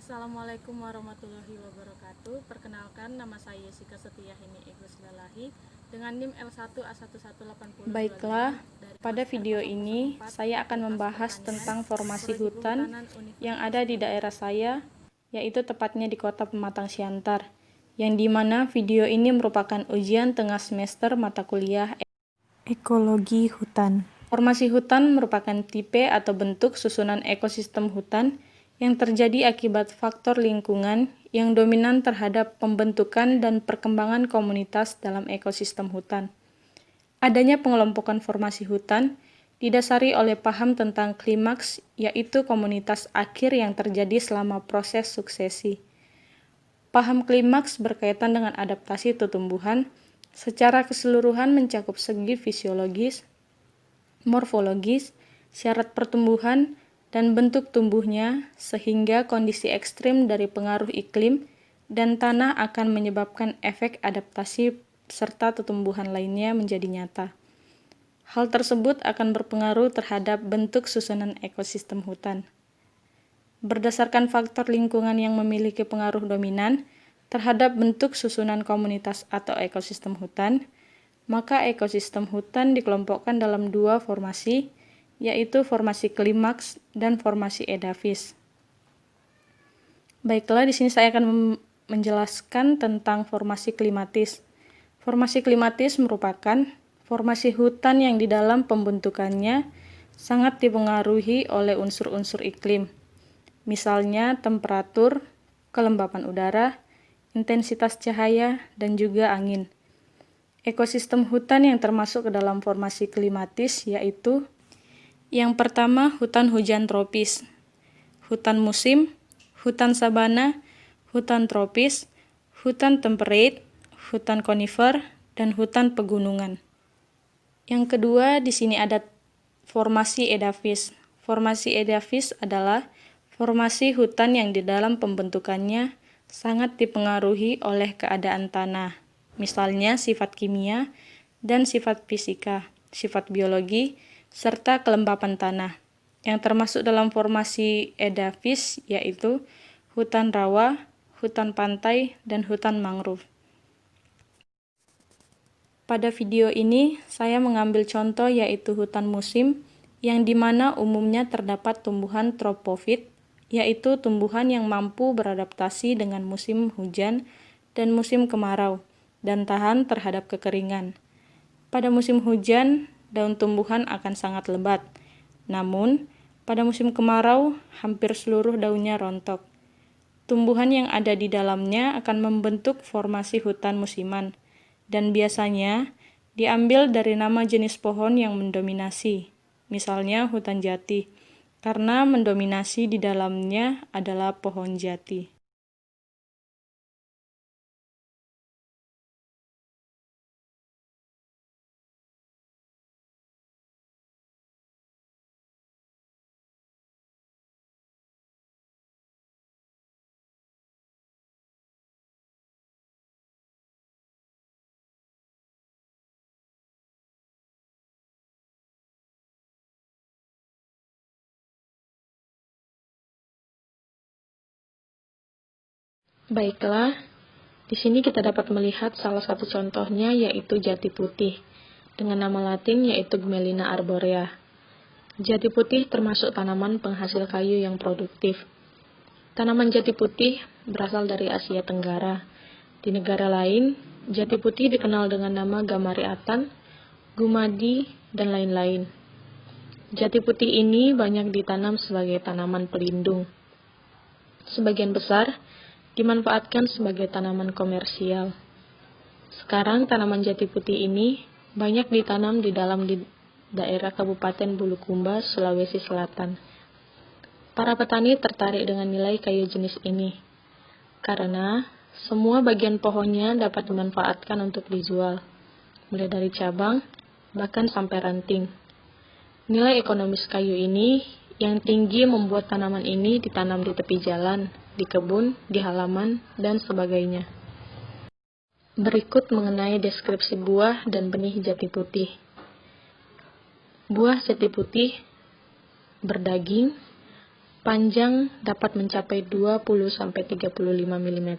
Assalamualaikum warahmatullahi wabarakatuh. Perkenalkan, nama saya Jessica Setiahini Igus Lalahi dengan NIM L1A1180. Baiklah, pada video ini saya akan membahas tentang formasi hutan yang ada di daerah saya, yaitu tepatnya di Kota Pematang Siantar, yang dimana video ini merupakan ujian tengah semester mata kuliah Ekologi Hutan. Formasi hutan merupakan tipe atau bentuk susunan ekosistem hutan yang terjadi akibat faktor lingkungan yang dominan terhadap pembentukan dan perkembangan komunitas dalam ekosistem hutan. Adanya pengelompokan formasi hutan didasari oleh paham tentang klimaks, yaitu komunitas akhir yang terjadi selama proses suksesi. Paham klimaks berkaitan dengan adaptasi tumbuhan secara keseluruhan mencakup segi fisiologis, morfologis, syarat pertumbuhan, dan bentuk tumbuhnya, sehingga kondisi ekstrim dari pengaruh iklim dan tanah akan menyebabkan efek adaptasi serta tumbuhan lainnya menjadi nyata. Hal tersebut akan berpengaruh terhadap bentuk susunan ekosistem hutan. Berdasarkan faktor lingkungan yang memiliki pengaruh dominan terhadap bentuk susunan komunitas atau ekosistem hutan, maka ekosistem hutan dikelompokkan dalam dua formasi, yaitu formasi klimaks dan formasi edafis. Baiklah, di sini saya akan menjelaskan tentang formasi klimatis. Formasi klimatis merupakan formasi hutan yang di dalam pembentukannya sangat dipengaruhi oleh unsur-unsur iklim, misalnya temperatur, kelembapan udara, intensitas cahaya, dan juga angin. Ekosistem hutan yang termasuk ke dalam formasi klimatis yaitu yang pertama, hutan hujan tropis, hutan musim, hutan sabana, hutan tropis, hutan temperate, hutan konifer, dan hutan pegunungan. Yang kedua, di sini ada formasi edafis. Formasi edafis adalah formasi hutan yang di dalam pembentukannya sangat dipengaruhi oleh keadaan tanah, misalnya sifat kimia dan sifat fisika, sifat biologi, serta kelembapan tanah. Yang termasuk dalam formasi edafis yaitu hutan rawa, hutan pantai, dan hutan mangrove. Pada video ini, saya mengambil contoh yaitu hutan musim, yang dimana umumnya terdapat tumbuhan tropofit, yaitu tumbuhan yang mampu beradaptasi dengan musim hujan dan musim kemarau, dan tahan terhadap kekeringan. Pada musim hujan, daun tumbuhan akan sangat lebat. Namun, pada musim kemarau, hampir seluruh daunnya rontok. Tumbuhan yang ada di dalamnya akan membentuk formasi hutan musiman, dan biasanya diambil dari nama jenis pohon yang mendominasi, misalnya hutan jati, karena mendominasi di dalamnya adalah pohon jati. Baiklah, di sini kita dapat melihat salah satu contohnya yaitu jati putih, dengan nama latin yaitu Gmelina arborea. Jati putih termasuk tanaman penghasil kayu yang produktif. Tanaman jati putih berasal dari Asia Tenggara. Di negara lain, jati putih dikenal dengan nama gamariatan, gumadi, dan lain-lain. Jati putih ini banyak ditanam sebagai tanaman pelindung. Sebagian besar dimanfaatkan sebagai tanaman komersial. Sekarang tanaman jati putih ini banyak ditanam di daerah Kabupaten Bulukumba, Sulawesi Selatan. Para petani tertarik dengan nilai kayu jenis ini, karena semua bagian pohonnya dapat dimanfaatkan untuk dijual, mulai dari cabang, bahkan sampai ranting. Nilai ekonomis kayu ini yang tinggi membuat tanaman ini ditanam di tepi jalan, di kebun, di halaman, dan sebagainya. Berikut mengenai deskripsi buah dan benih jati putih. Buah jati putih berdaging, Panjang dapat mencapai 20-35 mm.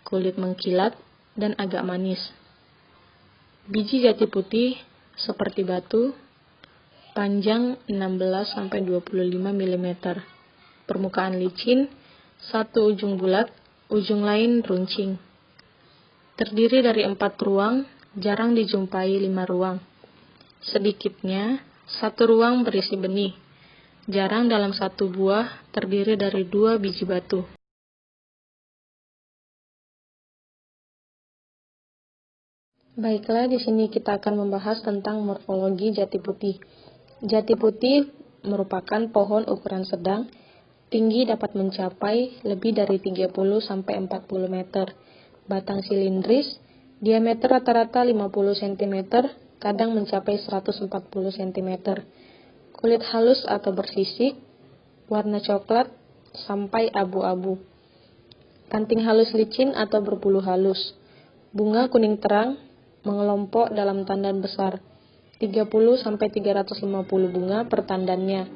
Kulit mengkilat dan agak manis. Biji jati putih seperti batu, panjang 16-25 mm. Permukaan licin, satu ujung bulat, ujung lain runcing. Terdiri dari 4 ruang, jarang dijumpai 5 ruang. Sedikitnya, 1 ruang berisi benih. Jarang dalam 1 buah terdiri dari 2 biji batu. Baiklah, di sini kita akan membahas tentang morfologi jati putih. Jati putih merupakan pohon ukuran sedang, tinggi dapat mencapai lebih dari 30-40 meter. Batang silindris, diameter rata-rata 50 cm, kadang mencapai 140 cm. Kulit halus atau bersisik, warna coklat sampai abu-abu. Ranting halus licin atau berbulu halus. Bunga kuning terang, mengelompok dalam tandan besar. 30-350 bunga per tandannya.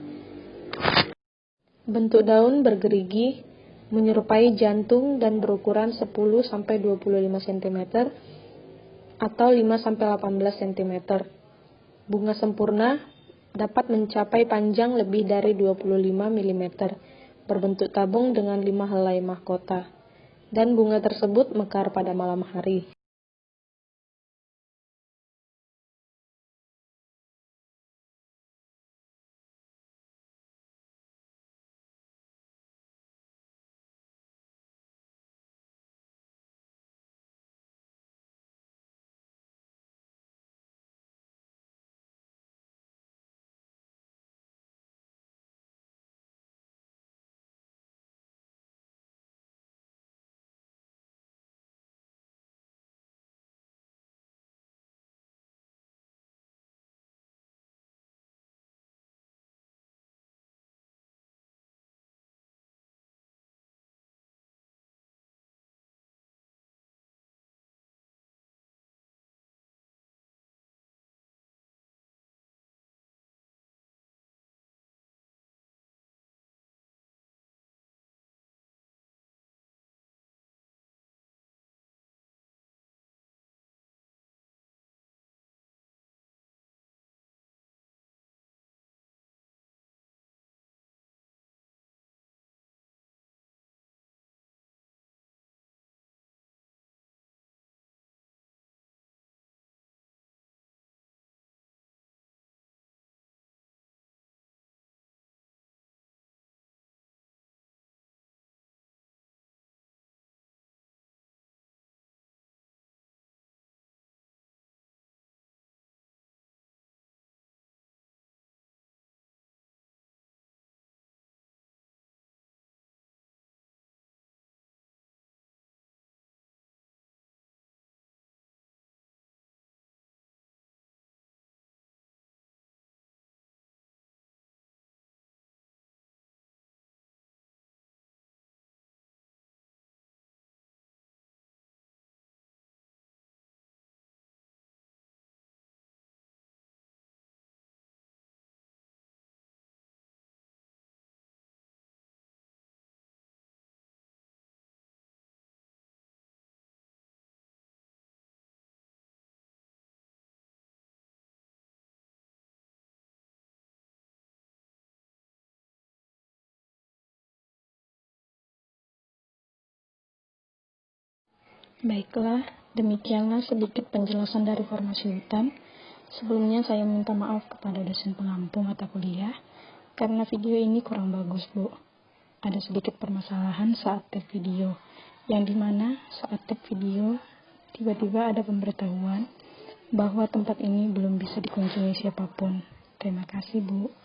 Bentuk daun bergerigi, menyerupai jantung dan berukuran 10-25 cm atau 5-18 cm. Bunga sempurna dapat mencapai panjang lebih dari 25 mm, berbentuk tabung dengan 5 helai mahkota, dan bunga tersebut mekar pada malam hari. Baiklah, demikianlah sedikit penjelasan dari formasi hutan. Sebelumnya saya minta maaf kepada dosen pengampu mata kuliah, karena video ini kurang bagus, Bu. Ada sedikit permasalahan saat tag video, yang dimana saat tag video, tiba-tiba ada pemberitahuan bahwa tempat ini belum bisa dikunjungi siapapun. Terima kasih, Bu.